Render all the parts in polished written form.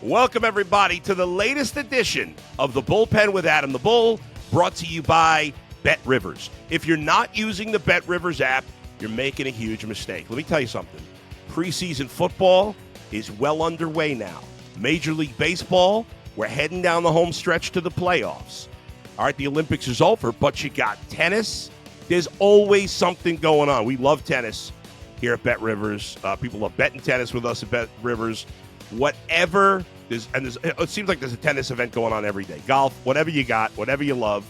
Welcome, everybody, to the latest edition of the Bullpen with Adam the Bull, brought to you by BetRivers. If you're not using the BetRivers app, you're making a huge mistake. Let me tell you something. Preseason football is well underway now. Major League Baseball, we're heading down the home stretch to the playoffs. All right, the Olympics is over, but you got tennis. There's always something going on. We love tennis here at BetRivers. People love betting tennis with us at BetRivers. Whatever, it seems like there's a tennis event going on every day. Golf, whatever you got, whatever you love.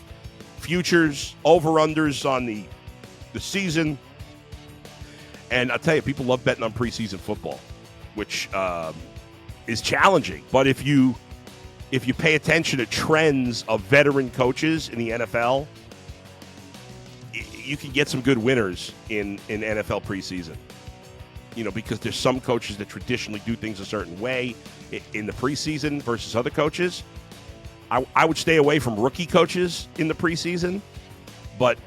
Futures, over-unders on the season. And I'll tell you, people love betting on preseason football, which is challenging. But if you pay attention to trends of veteran coaches in the NFL, you can get some good winners in NFL preseason. You know, because there's some coaches that traditionally do things a certain way in the preseason versus other coaches. I would stay away from rookie coaches in the preseason, but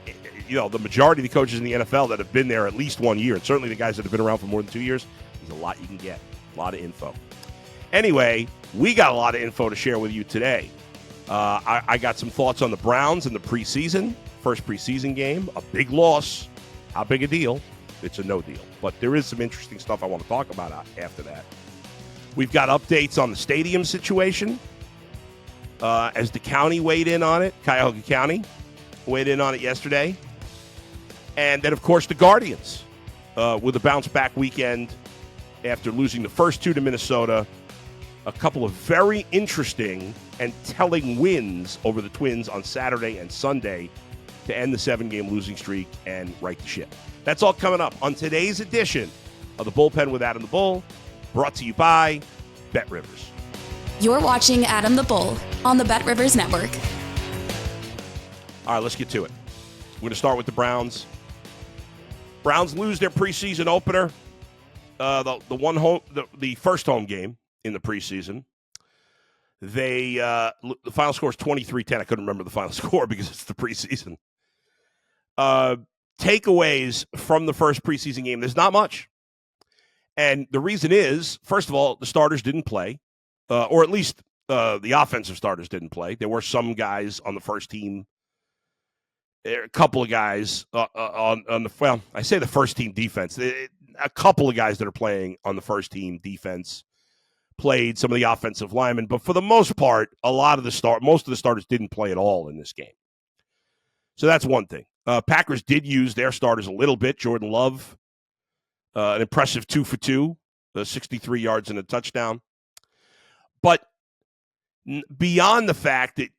you know, the majority of the coaches in the NFL that have been there at least 1 year, and certainly the guys that have been around for more than 2 years, there's a lot you can get, a lot of info. Anyway, we got a lot of info to share with you today. I got some thoughts on the Browns in the preseason, first preseason game, a big loss. How big a deal? It's a no deal. But there is some interesting stuff I want to talk about after that. We've got updates on the stadium situation as the county weighed in on it. Cuyahoga County weighed in on it yesterday. And then, of course, the Guardians with a bounce-back weekend after losing the first two to Minnesota. A couple of very interesting and telling wins over the Twins on Saturday and Sunday to end the 7-game losing streak and right the ship. That's all coming up on today's edition of the Bullpen with Adam the Bull, brought to you by BetRivers. You're watching Adam the Bull on the BetRivers Network. All right, let's get to it. We're going to start with the Browns. Browns lose their preseason opener, the first home game in the preseason. The final score is 23-10. I couldn't remember the final score because it's the preseason. Takeaways from the first preseason game, there's not much. And the reason is, first of all, the starters didn't play, or at least the offensive starters didn't play. There were some guys on the first team, a couple of guys on the, well, I say the first team defense. A couple of guys that are playing on the first team defense played, some of the offensive linemen, but for the most part, most of the starters didn't play at all in this game. So that's one thing. Packers did use their starters a little bit. Jordan Love, an impressive 2 for 2, 63 yards and a touchdown. But beyond the fact that,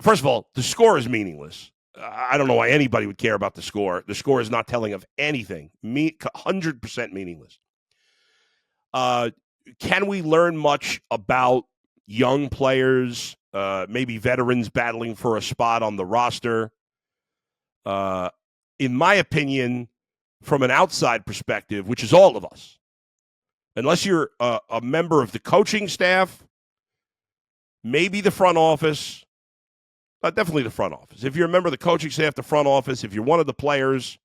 first of all, the score is meaningless. I don't know why anybody would care about the score. The score is not telling of anything. 100% meaningless. Can we learn much about young players, maybe veterans battling for a spot on the roster? In my opinion, from an outside perspective, which is all of us, unless you're a member of the coaching staff, maybe the front office, definitely the front office. If you're a member of the coaching staff, the front office, if you're one of the players,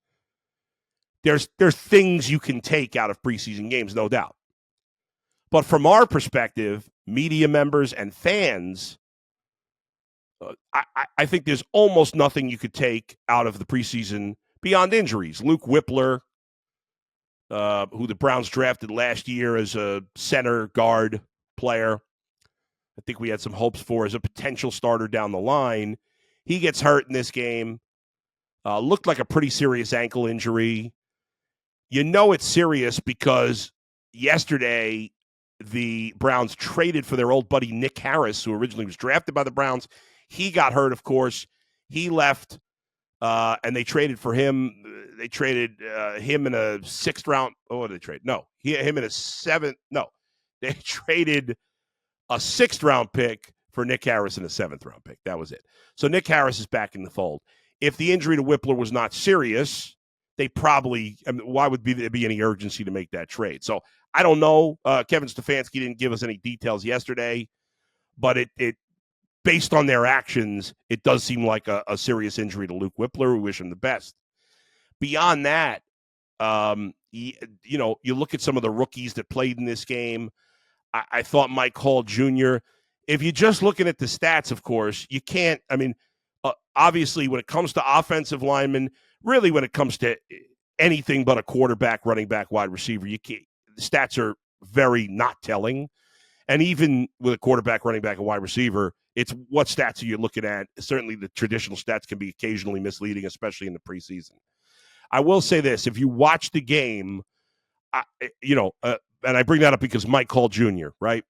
there's things you can take out of preseason games, no doubt. But from our perspective, media members and fans, I think there's almost nothing you could take out of the preseason beyond injuries. Luke Whippler, who the Browns drafted last year as a center guard player, I think we had some hopes for as a potential starter down the line. He gets hurt in this game. Looked like a pretty serious ankle injury. You know it's serious because yesterday the Browns traded for their old buddy Nick Harris, who originally was drafted by the Browns. He got hurt, of course. He left, and they traded for him. They traded him in a sixth round. Oh, what did they trade? No, him in a seventh. No, they traded a sixth round pick for Nick Harris in a seventh round pick. That was it. So Nick Harris is back in the fold. If the injury to Whippler was not serious, they probably, why would there be any urgency to make that trade? So I don't know. Kevin Stefanski didn't give us any details yesterday, but it based on their actions, it does seem like a serious injury to Luke Whippler. We wish him the best. Beyond that, you look at some of the rookies that played in this game. I thought Mike Hall Jr., if you're just looking at the stats, of course, you can't. I mean, obviously, when it comes to offensive linemen, really when it comes to anything but a quarterback, running back, wide receiver, you can't. The stats are very not telling. And even with a quarterback, running back, and wide receiver, it's what stats are you looking at? Certainly the traditional stats can be occasionally misleading, especially in the preseason. I will say this. If you watch the game, and I bring that up because Mike Hall Jr., right?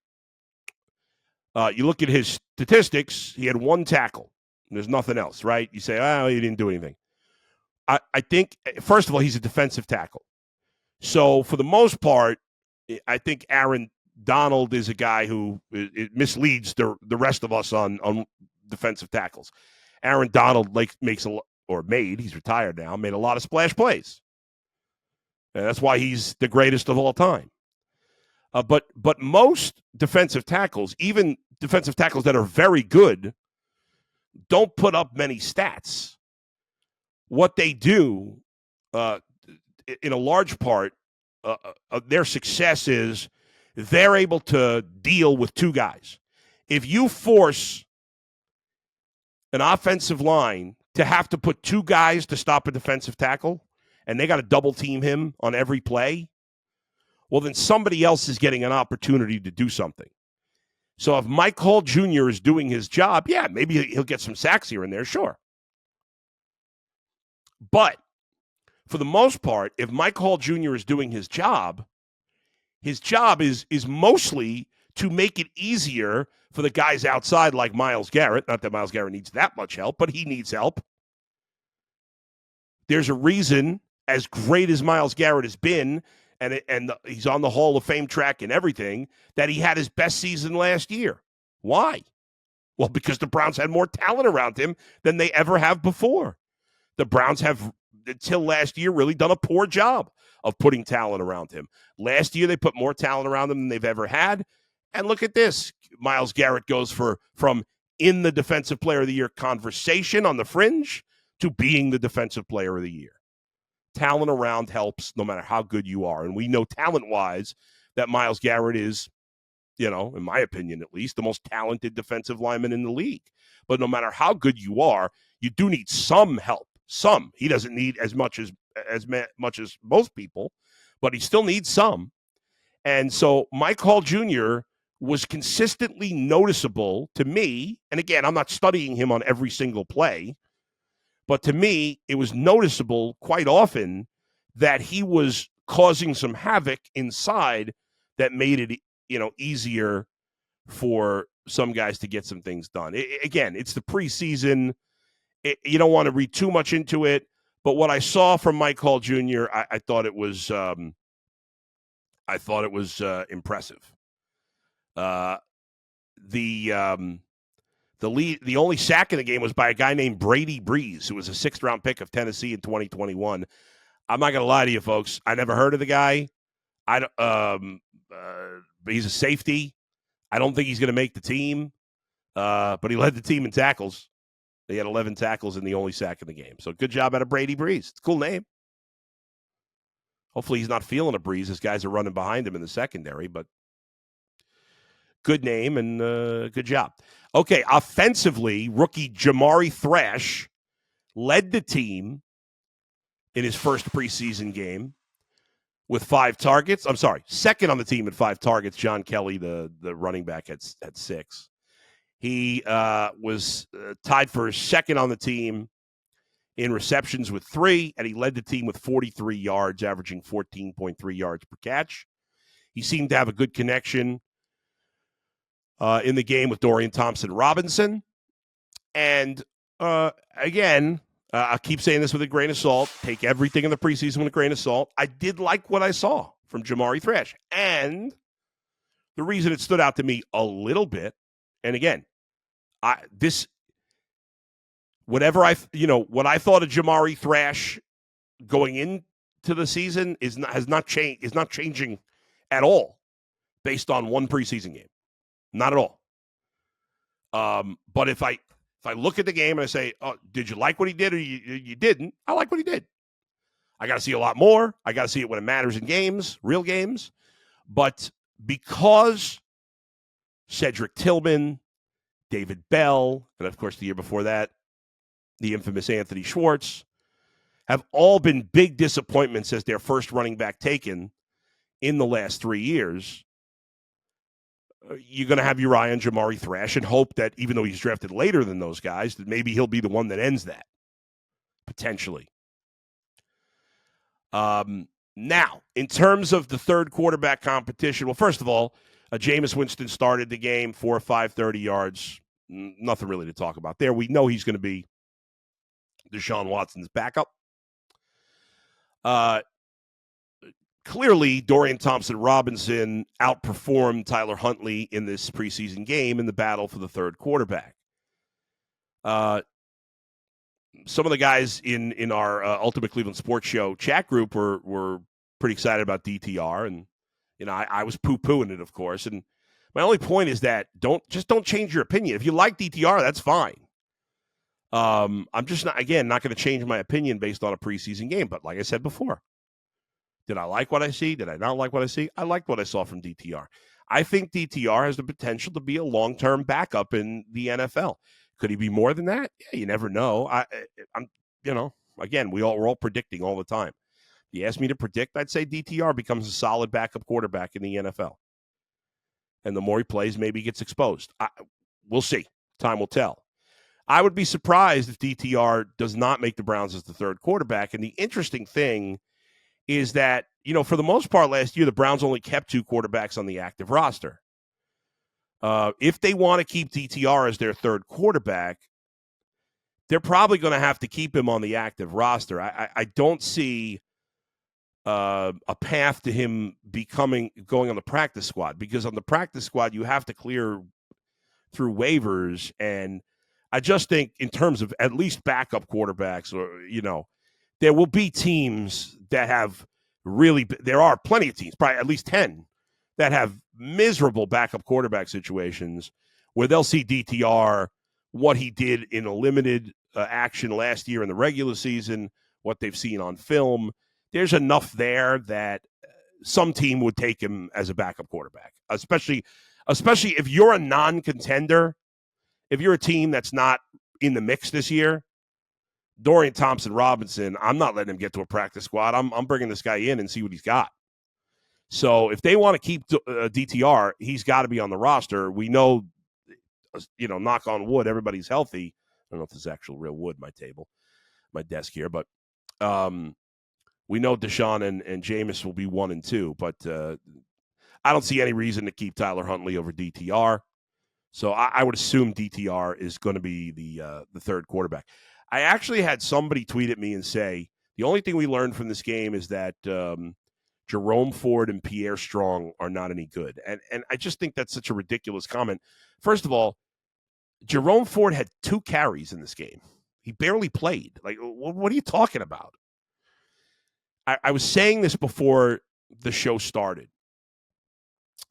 You look at his statistics, he had 1 tackle. There's nothing else, right? You say, oh, he didn't do anything. I think, first of all, he's a defensive tackle. So for the most part, I think Aaron Donald is a guy who misleads the rest of us on defensive tackles. Aaron Donald he's retired now, made a lot of splash plays. And that's why he's the greatest of all time. But most defensive tackles, even defensive tackles that are very good, don't put up many stats. What they do, in a large part, their success is they're able to deal with 2 guys. If you force an offensive line to have to put 2 guys to stop a defensive tackle, and they got to double team him on every play, well, then somebody else is getting an opportunity to do something. So if Mike Hall Jr. is doing his job, yeah, maybe he'll get some sacks here and there, sure. But for the most part, if Mike Hall Jr. is doing his job is mostly to make it easier for the guys outside like Myles Garrett. Not that Myles Garrett needs that much help, but he needs help. There's a reason, as great as Myles Garrett has been, and he's on the Hall of Fame track and everything, that he had his best season last year. Why? Well, because the Browns had more talent around him than they ever have before. The Browns have, until last year, really done a poor job of putting talent around him. Last year, they put more talent around him than they've ever had. And look at this. Myles Garrett goes from in the Defensive Player of the Year conversation on the fringe to being the Defensive Player of the Year. Talent around helps no matter how good you are. And we know talent-wise that Myles Garrett is, in my opinion at least, the most talented defensive lineman in the league. But no matter how good you are, you do need some help. Some. He doesn't need as much as most people, but he still needs some. And so Mike Hall Jr. was consistently noticeable to me. And again, I'm not studying him on every single play, but to me, it was noticeable quite often that he was causing some havoc inside that made it, easier for some guys to get some things done. Again, it's the preseason. You don't want to read too much into it. But what I saw from Mike Hall Jr., I thought it was impressive. The only sack in the game was by a guy named Brady Breeze, who was a 6th-round pick of Tennessee in 2021. I'm not going to lie to you, folks. I never heard of the guy. But he's a safety. I don't think he's going to make the team. But he led the team in tackles. They had 11 tackles and the only sack in the game. So good job out of Brady Breeze. It's a cool name. Hopefully he's not feeling a breeze as guys are running behind him in the secondary, but good name and good job. Okay, offensively, rookie Jamari Thrash led the team in his first preseason game with 5 targets. I'm sorry, second on the team at 5 targets. John Kelly, the running back, had 6. He was tied for second on the team in receptions with 3, and he led the team with 43 yards, averaging 14.3 yards per catch. He seemed to have a good connection in the game with Dorian Thompson-Robinson. And again, I keep saying this with a grain of salt. Take everything in the preseason with a grain of salt. I did like what I saw from Jamari Thrash. And the reason it stood out to me a little bit, and again, what I thought of Jamari Thrash going into the season is not changing at all based on one preseason game. Not at all. But if I look at the game and I say, "Oh, did you like what he did or you didn't?" I like what he did. I got to see a lot more. I got to see it when it matters in games, real games. But because Cedric Tillman, David Bell, and of course the year before that, the infamous Anthony Schwartz, have all been big disappointments as their first running back taken in the last 3 years. You're going to have Uriah and Jamari Thrash and hope that even though he's drafted later than those guys, that maybe he'll be the one that ends that, potentially. Now, in terms of the third quarterback competition, well, first of all, Jameis Winston started the game, 4 or 5, 30 yards. Nothing really to talk about there. We know he's going to be Deshaun Watson's backup. Clearly, Dorian Thompson-Robinson outperformed Tyler Huntley in this preseason game in the battle for the third quarterback. Some of the guys in our Ultimate Cleveland Sports Show chat group were pretty excited about DTR, and I was poo-pooing it, of course. And my only point is that don't change your opinion. If you like DTR, that's fine. I'm just not going to change my opinion based on a preseason game. But like I said before, did I like what I see? Did I not like what I see? I liked what I saw from DTR. I think DTR has the potential to be a long-term backup in the NFL. Could he be more than that? Yeah, you never know. Again, we're all predicting all the time. If you ask me to predict, I'd say DTR becomes a solid backup quarterback in the NFL. And the more he plays, maybe he gets exposed. We'll see. Time will tell. I would be surprised if DTR does not make the Browns as the third quarterback. And the interesting thing is that, for the most part last year, the Browns only kept 2 quarterbacks on the active roster. If they want to keep DTR as their third quarterback, they're probably going to have to keep him on the active roster. I don't see a path to him going on the practice squad, because on the practice squad, you have to clear through waivers. And I just think in terms of at least backup quarterbacks, there will be teams that have there are plenty of teams, probably at least 10, that have miserable backup quarterback situations where they'll see DTR, what he did in a limited action last year in the regular season, what they've seen on film. There's enough there that some team would take him as a backup quarterback, especially if you're a non-contender, if you're a team that's not in the mix this year. Dorian Thompson-Robinson, I'm not letting him get to a practice squad. I'm bringing this guy in and see what he's got. So if they want to keep DTR, he's got to be on the roster. We know, knock on wood, everybody's healthy. I don't know if this is actual real wood, my desk here, but we know Deshaun and Jameis will be 1 and 2, but I don't see any reason to keep Tyler Huntley over DTR. So I would assume DTR is going to be the third quarterback. I actually had somebody tweet at me and say, the only thing we learned from this game is that Jerome Ford and Pierre Strong are not any good. And I just think that's such a ridiculous comment. First of all, Jerome Ford had 2 carries in this game. He barely played. Like, what are you talking about? I was saying this before the show started.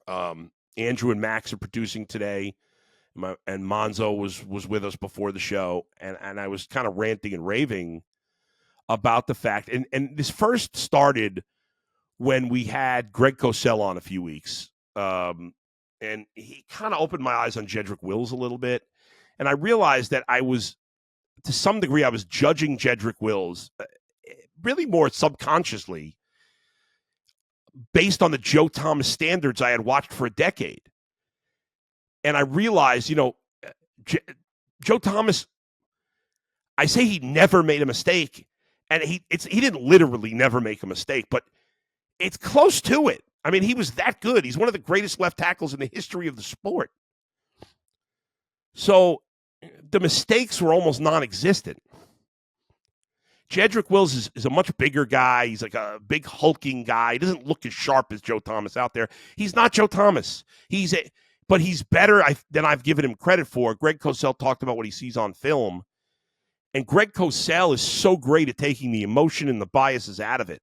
Andrew and Max are producing today. And Monzo was with us before the show, and I was kind of ranting and raving about the fact, and this first started when we had Greg Cosell on a few weeks, and he kind of opened my eyes on Jedrick Wills a little bit, and I realized that to some degree, I was judging Jedrick Wills really more subconsciously based on the Joe Thomas standards I had watched for a decade. And I realized, Joe Thomas, I say he never made a mistake, and he didn't literally never make a mistake, but it's close to it. I mean, he was that good. He's one of the greatest left tackles in the history of the sport. So the mistakes were almost non-existent. Jedrick Wills is a much bigger guy. He's like a big hulking guy. He doesn't look as sharp as Joe Thomas out there. He's not Joe Thomas. But he's better than I've given him credit for. Greg Cosell talked about what he sees on film. And Greg Cosell is so great at taking the emotion and the biases out of it.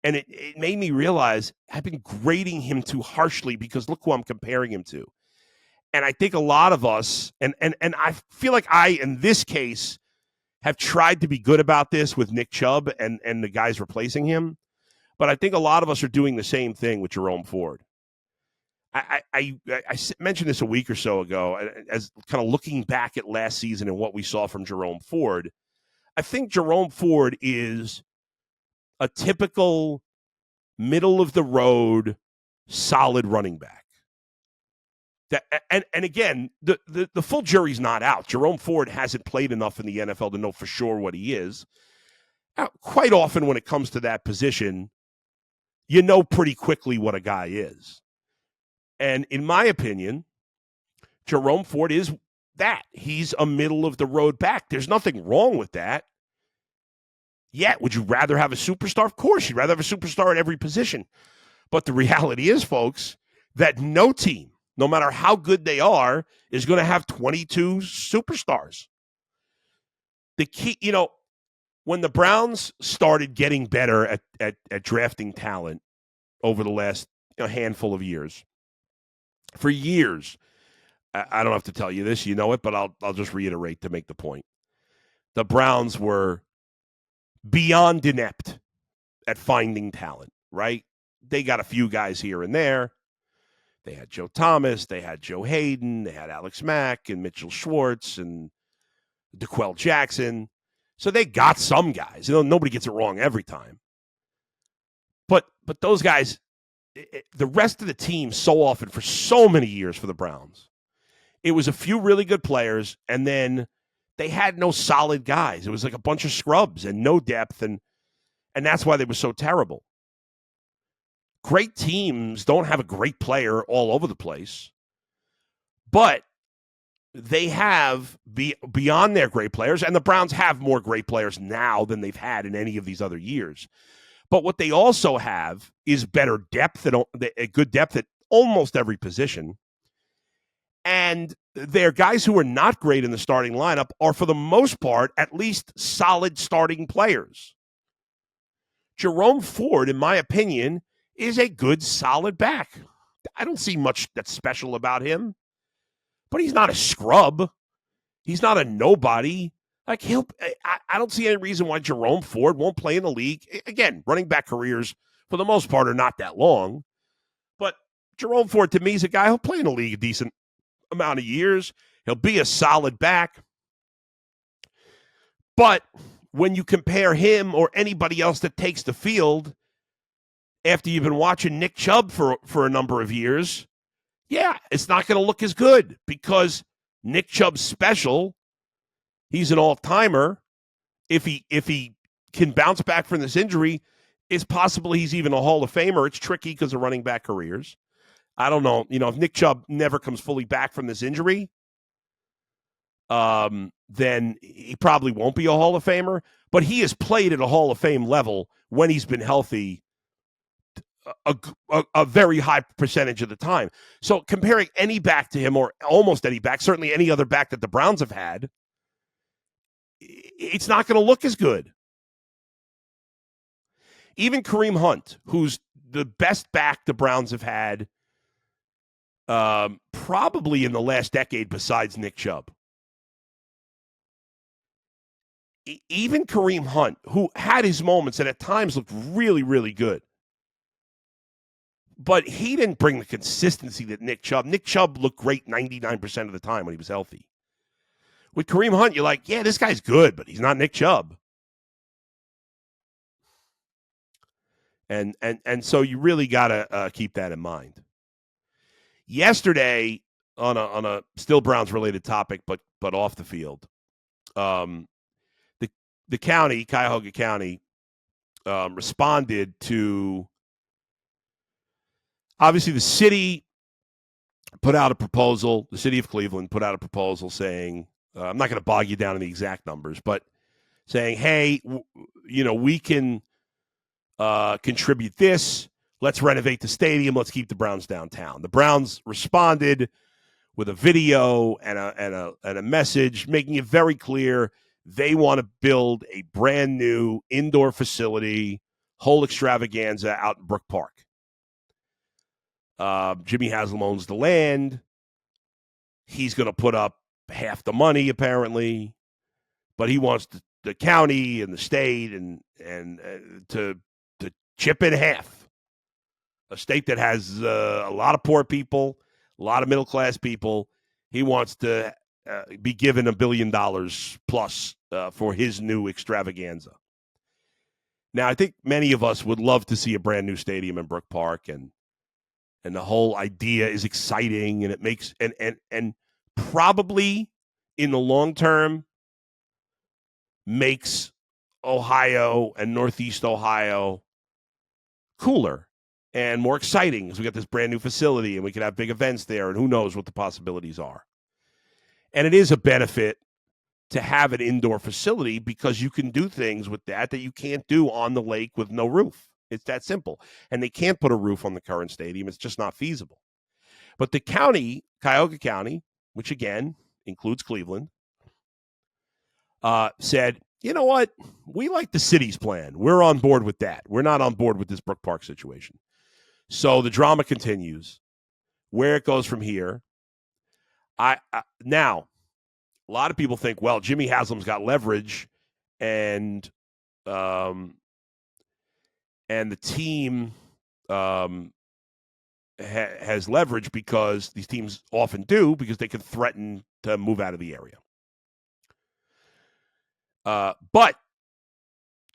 And it made me realize I've been grading him too harshly because look who I'm comparing him to. And I think a lot of us, and I feel like in this case, have tried to be good about this with Nick Chubb and the guys replacing him. But I think a lot of us are doing the same thing with Jerome Ford. I mentioned this a week or so ago as kind of looking back at last season and what we saw from Jerome Ford. I think Jerome Ford is a typical middle of the road, solid running back. And again, the full jury's not out. Jerome Ford hasn't played enough in the NFL to know for sure what he is. Quite often when it comes to that position, you know pretty quickly what a guy is. And in my opinion, Jerome Ford is that. He's a middle-of-the-road back. There's nothing wrong with that. Yet, would you rather have a superstar? Of course, you'd rather have a superstar at every position. But the reality is, folks, that no team, no matter how good they are, is going to have 22 superstars. The key, when the Browns started getting better at drafting talent over the last handful of years, for years, I don't have to tell you this, you know it, but I'll just reiterate to make the point. The Browns were beyond inept at finding talent, right? They got a few guys here and there. They had Joe Thomas, they had Joe Hayden, they had Alex Mack and Mitchell Schwartz and DeQuell Jackson. So they got some guys. Nobody gets it wrong every time. But those guys, the rest of the team so often for so many years for the Browns, it was a few really good players, and then they had no solid guys. It was like a bunch of scrubs and no depth, and that's why they were so terrible. Great teams don't have a great player all over the place, but they have beyond their great players, and the Browns have more great players now than they've had in any of these other years. But what they also have is better depth, a good depth at almost every position. And their guys who are not great in the starting lineup are, for the most part, at least solid starting players. Jerome Ford, in my opinion, is a good, solid back. I don't see much that's special about him, but he's not a scrub. He's not a nobody. Like I don't see any reason why Jerome Ford won't play in the league. Again, running back careers, for the most part, are not that long. But Jerome Ford, to me, is a guy who'll play in the league a decent amount of years. He'll be a solid back. But when you compare him or anybody else that takes the field after you've been watching Nick Chubb for a number of years, yeah, it's not going to look as good because Nick Chubb's special. He's an all-timer. If he can bounce back from this injury, it's possible he's even a Hall of Famer. It's tricky because of running back careers. I don't know. If Nick Chubb never comes fully back from this injury, then he probably won't be a Hall of Famer. But he has played at a Hall of Fame level when he's been healthy a very high percentage of the time. So comparing any back to him, or almost any back, certainly any other back that the Browns have had, it's not going to look as good. Even Kareem Hunt, who's the best back the Browns have had probably in the last decade besides Nick Chubb. Even Kareem Hunt, who had his moments and at times looked really, really good, but he didn't bring the consistency that Nick Chubb looked great 99% of the time when he was healthy. With Kareem Hunt, you're like, yeah, this guy's good, but he's not Nick Chubb. And so you really got to keep that in mind. Yesterday, on a still Browns related topic, but off the field, the county, Cuyahoga County, responded to, obviously the city put out a proposal. The city of Cleveland put out a proposal saying, I'm not going to bog you down in the exact numbers, but saying, hey, we can contribute this. Let's renovate the stadium. Let's keep the Browns downtown. The Browns responded with a video and a message making it very clear they want to build a brand new indoor facility, whole extravaganza out in Brook Park. Jimmy Haslam owns the land. He's going to put up half the money, apparently, but he wants the county and the state and to chip in half a state that has a lot of poor people, a lot of middle-class people. He wants to be given $1 billion plus for his new extravaganza. Now, I think many of us would love to see a brand new stadium in Brook Park, and the whole idea is exciting, and it makes and probably in the long term makes Ohio and Northeast Ohio cooler and more exciting because we got this brand new facility and we can have big events there, and who knows what the possibilities are. And it is a benefit to have an indoor facility because you can do things with that you can't do on the lake with no roof. It's that simple. And they can't put a roof on the current stadium. It's just not feasible. But the county, Cuyahoga County, which again includes Cleveland, said, you know what? We like the city's plan. We're on board with that. We're not on board with this Brook Park situation. So the drama continues. Where it goes from here, now, a lot of people think, well, Jimmy Haslam's got leverage, and the team has leverage because these teams often do, because they can threaten to move out of the area. But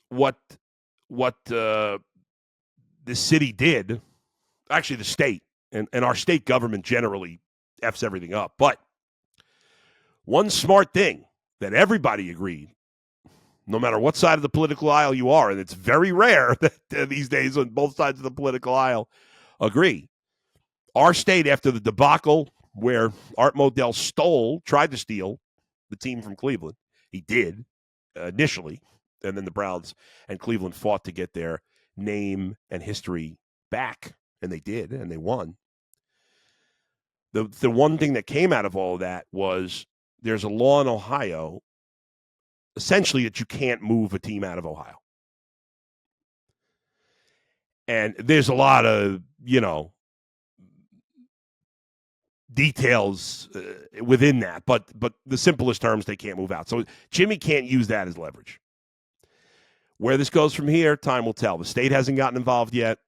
what the city did, actually the state, and our state government generally F's everything up, but one smart thing that everybody agreed, no matter what side of the political aisle you are, and it's very rare that these days on both sides of the political aisle agree. Our state, after the debacle where Art Modell tried to steal the team from Cleveland, he did initially, and then the Browns and Cleveland fought to get their name and history back, and they did, and they won. The one thing that came out of all of that was there's a law in Ohio, essentially, that you can't move a team out of Ohio. And there's a lot of, details within that, but the simplest terms, they can't move out. So Jimmy can't use that as leverage. Where this goes from here, time will tell. The state hasn't gotten involved yet.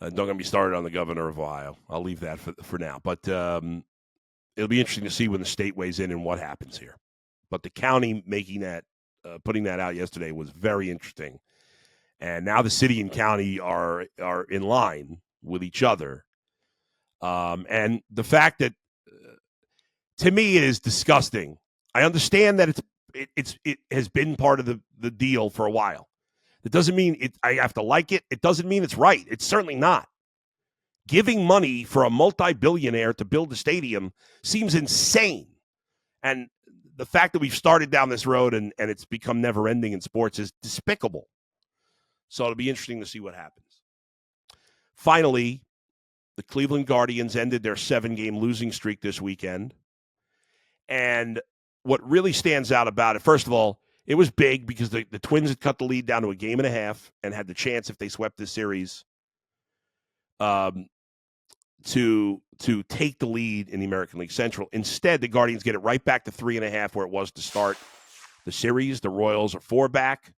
Don't get me started on the governor of Ohio. I'll leave that for now. But it'll be interesting to see when the state weighs in and what happens here. But the county making that, putting that out yesterday was very interesting. And now the city and county are in line with each other. And the fact that, to me, it is disgusting. I understand that it has been part of the deal for a while. It doesn't mean I have to like it. It doesn't mean it's right. It's certainly not. Giving money for a multi-billionaire to build a stadium seems insane. And the fact that we've started down this road and it's become never-ending in sports is despicable. So it'll be interesting to see what happens. Finally, the Cleveland Guardians ended their 7-game losing streak this weekend. And what really stands out about it, first of all, it was big because the Twins had cut the lead down to a game and a half and had the chance, if they swept this series, to take the lead in the American League Central. Instead, the Guardians get it right back to 3.5 where it was to start the series. The Royals are 4 back.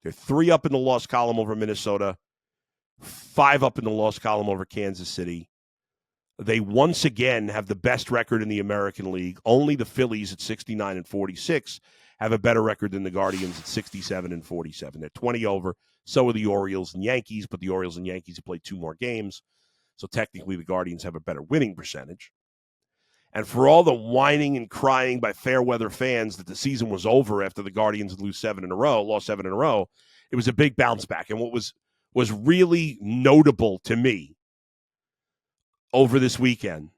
They're 3 up in the loss column over Minnesota, 5 up in the loss column over Kansas City. They once again have the best record in the American League. Only the Phillies at 69-46 have a better record than the Guardians at 67-47. They're 20 over. So are the Orioles and Yankees, but the Orioles and Yankees have played 2 more games. So technically the Guardians have a better winning percentage. And for all the whining and crying by fair weather fans that the season was over after the Guardians lost 7 in a row, it was a big bounce back. And what was really notable to me over this weekend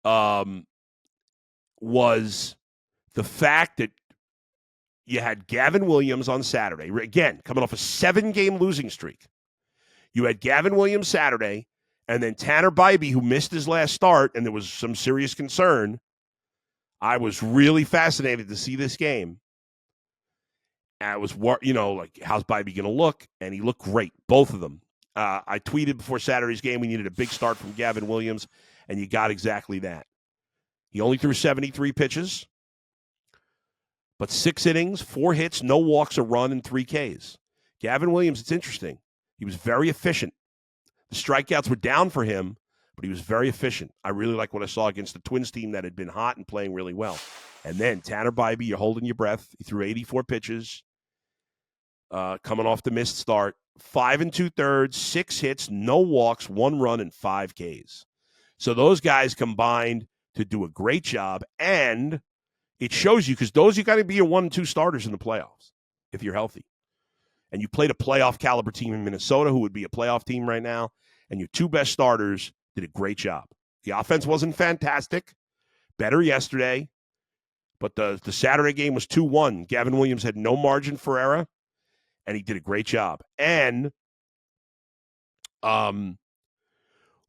was the fact that you had Gavin Williams on Saturday, again, coming off a 7-game losing streak. You had Gavin Williams Saturday, and then Tanner Bybee, who missed his last start, and there was some serious concern. I was really fascinated to see this game. And it was, like, how's Bybee going to look? And he looked great, both of them. I tweeted before Saturday's game, we needed a big start from Gavin Williams, and you got exactly that. He only threw 73 pitches. But 6 innings, 4 hits, no walks, a run, and 3 Ks. Gavin Williams, it's interesting. He was very efficient. The strikeouts were down for him, but he was very efficient. I really like what I saw against the Twins team that had been hot and playing really well. And then Tanner Bybee, you're holding your breath. He threw 84 pitches, coming off the missed start. 5 2/3, 6 hits, no walks, 1 run, and 5 Ks. So those guys combined to do a great job, and it shows you, because those you got to be your 1 and 2 starters in the playoffs if you're healthy. And you played a playoff caliber team in Minnesota who would be a playoff team right now, and your 2 best starters did a great job. The offense wasn't fantastic, better yesterday, but the Saturday game was 2-1. Gavin Williams had no margin for error, and he did a great job. And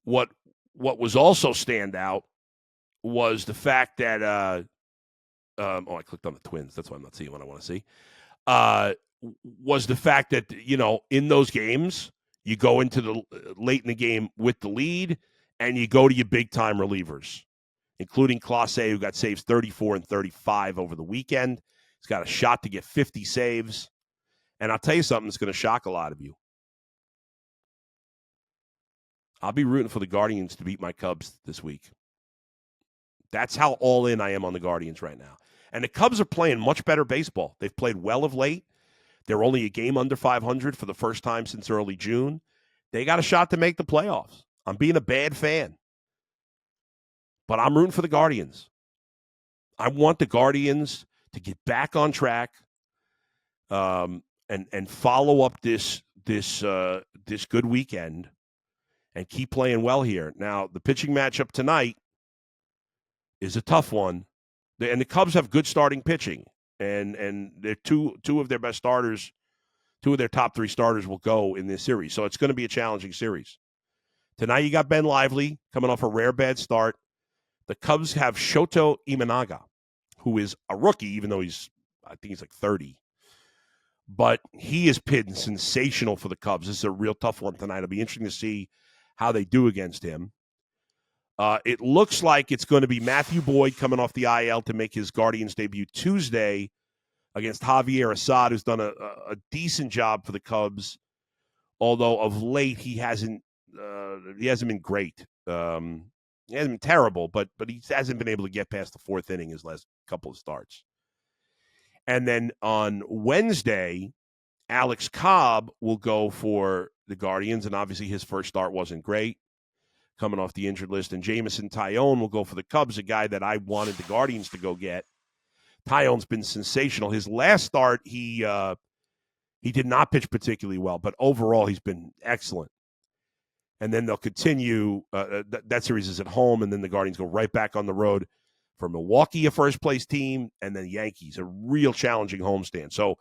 what was also stand out was the fact that I clicked on the Twins. That's why I'm not seeing what I want to see. Was the fact that, in those games, you go into the late in the game with the lead, and you go to your big-time relievers, including Clase, who got saves 34 and 35 over the weekend. He's got a shot to get 50 saves. And I'll tell you something that's going to shock a lot of you. I'll be rooting for the Guardians to beat my Cubs this week. That's how all in I am on the Guardians right now. And the Cubs are playing much better baseball. They've played well of late. They're only a game under 500 for the first time since early June. They got a shot to make the playoffs. I'm being a bad fan. But I'm rooting for the Guardians. I want the Guardians to get back on track and follow up this good weekend and keep playing well here. Now, the pitching matchup tonight is a tough one. And the Cubs have good starting pitching. And they're two of their best starters, 2 of their top 3 starters will go in this series. So it's going to be a challenging series. Tonight you got Ben Lively coming off a rare bad start. The Cubs have Shoto Imanaga, who is a rookie, even though I think he's like 30. But he has been sensational for the Cubs. This is a real tough one tonight. It'll be interesting to see how they do against him. It looks like it's going to be Matthew Boyd coming off the IL to make his Guardians debut Tuesday against Javier Assad, who's done a decent job for the Cubs, although of late he hasn't been great. He hasn't been terrible, but he hasn't been able to get past the 4th inning his last couple of starts. And then on Wednesday, Alex Cobb will go for the Guardians, and obviously his first start wasn't great, coming off the injured list. And Jameson Taillon will go for the Cubs, a guy that I wanted the Guardians to go get. Taillon's been sensational. His last start, he did not pitch particularly well, but overall he's been excellent. And then they'll continue. That series is at home, and then the Guardians go right back on the road for Milwaukee, a first-place team, and then Yankees, a real challenging homestand. So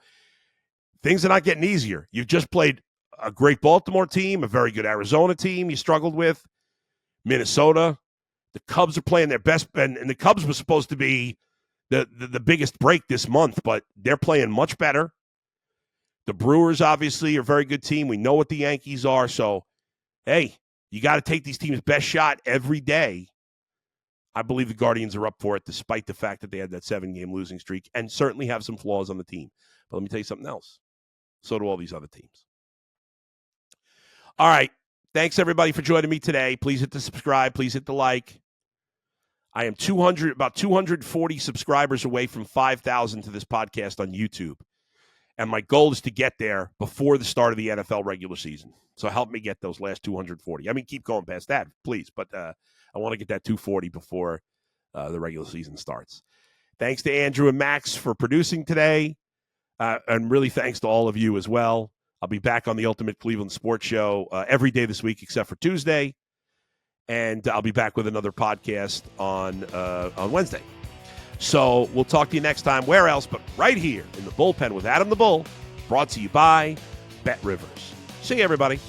things are not getting easier. You've just played a great Baltimore team, a very good Arizona team you struggled with, Minnesota. The Cubs are playing their best, and the Cubs were supposed to be the biggest break this month, but they're playing much better. The Brewers, obviously, are a very good team. We know what the Yankees are, so, hey, you got to take these teams' best shot every day. I believe the Guardians are up for it, despite the fact that they had that 7-game losing streak and certainly have some flaws on the team. But let me tell you something else. So do all these other teams. All right. Thanks, everybody, for joining me today. Please hit the subscribe. Please hit the like. I am about 240 subscribers away from 5,000 to this podcast on YouTube. And my goal is to get there before the start of the NFL regular season. So help me get those last 240. I mean, keep going past that, please. But I want to get that 240 before the regular season starts. Thanks to Andrew and Max for producing today. And really thanks to all of you as well. I'll be back on the Ultimate Cleveland Sports Show every day this week except for Tuesday. And I'll be back with another podcast on Wednesday. So we'll talk to you next time. Where else but right here in the Bullpen with Adam the Bull, brought to you by BetRivers. See you, everybody.